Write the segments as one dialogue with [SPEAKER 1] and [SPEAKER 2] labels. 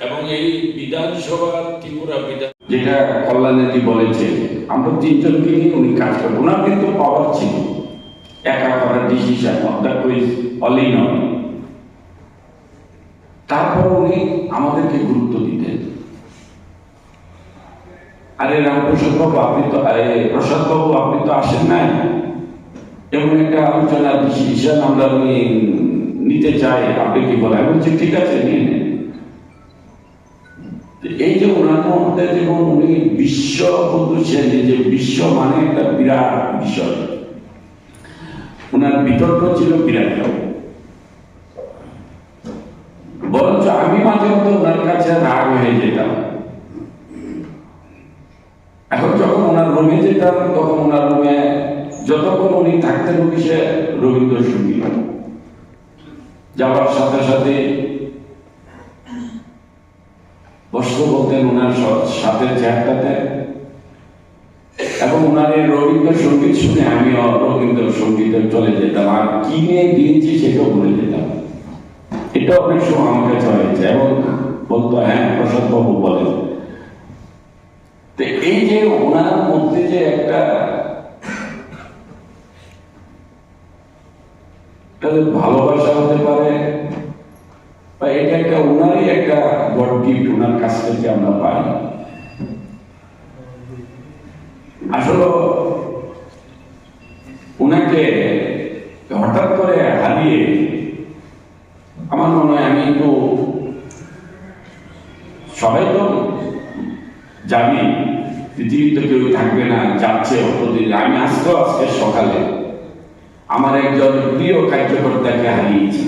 [SPEAKER 1] এবং এই বিধানসভা ত্রিপুরা বিধান যেটা কল্যাণী বলেছে, আমরা তিনজনকে নিয়ে উনি কাজ করবো। ওনার কিন্তু পাওয়ার ছিল, একা করার ডিসিশন অধ্যক্ষ অলি নয়। তারপর উনি আমাদেরকে গুরুত্ব দিতেন। আরে রামপ্রসাদ বাবু আপনি তো, প্রসাদ বাবু আপনি তো আসেন নাই, এমন একটা আলোচনার ডিসিশন আমরা নিতে চাই, আপনি কি বলেন? আমি বলছি ঠিক আছে নিয়ে নেন। এই যে ওনার মধ্যে যেমন উনি বিশ্ব বুঝছেন, যে বিশ্ব মানে একটা বিরাট বিষয়, ওনার বিতর্ক ছিল বিরাট। বরঞ্চ আমি মাঝে মধ্যে ওনার কাছে রাগ হয়ে যেতাম। এখন যখন ওনার রুমে যেতাম, তখন ওনার রুমে যতক্ষণ উনি থাকতেন অফিসে রবীন্দ্রসঙ্গীত যাওয়ার সাথে সাথে বসতে বলতেন ওনার সাথে চেয়ারটাতে, এবং ওনার এই রবীন্দ্রসঙ্গীত শুনে আমি রবীন্দ্রসঙ্গীতে চলে যেতাম, আর কি নিয়ে দিয়েছি সেটাও ভুলে যেতাম। এটা অনেক সময় আমার কাছে হয়েছে, এবং বলতো হ্যাঁ প্রসাদ বাবু বলেন। এই যে ওনার মধ্যে যে একটা ভালোবাসা হতে পারে, বা এটা একটা ওনারই একটা গড গিফট, ওনার কাছ থেকে আমরা পাই। আসলে ওনাকে হঠাৎ করে হারিয়ে আমার মনে হয়, আমি তো সবাই তো জানি পৃথিবীতে কেউ থাকবে না, যাচ্ছে অতদিন। আমি আজকে সকালে আমার একজন প্রিয় কার্যকর্তাকে হারিয়েছি।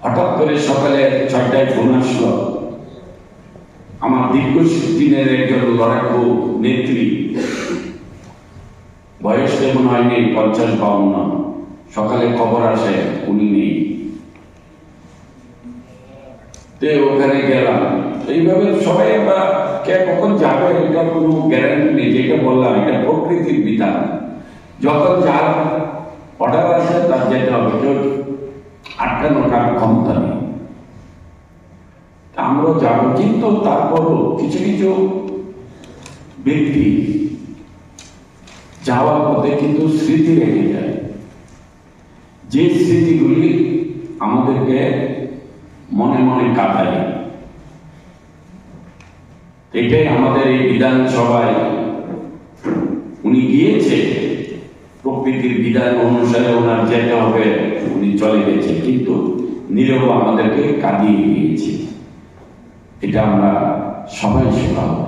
[SPEAKER 1] হঠাৎ করে সকালে 6টায় ফোন আসলো, আমার দীর্ঘ দিনের একজন লড়াকু নেত্রী, বয়স তেমন হয়নি 50-52, সকালে খবর আসে উনি নেই। ওখানে গেলাম। এইভাবে সবাই আমরা কে কখন যাবে এটা কোনো গ্যারান্টি নেই। যেটা বললাম এটা প্রকৃতির বিধান, যখন যার অর্ডার আসে তার যেতে হবে, কেউ আটকানোর ক্ষমতা নেই। আমরা যাবো, কিন্তু তারপরও কিছু কিছু ব্যক্তি যাওয়ার পথে কিন্তু স্মৃতি রেখে যায়, যে স্মৃতিগুলি আমাদেরকে মনে মনে কাটায়। এটাই আমাদের এই বিধানসভায় উনি গিয়েছে প্রকৃতির বিধান অনুসারে, ওনার যেতে হবে, উনি চলে গেছে, কিন্তু নীরব আমাদেরকে কাঁদিয়ে গিয়েছে। এটা আমরা সবাই শেখাবো।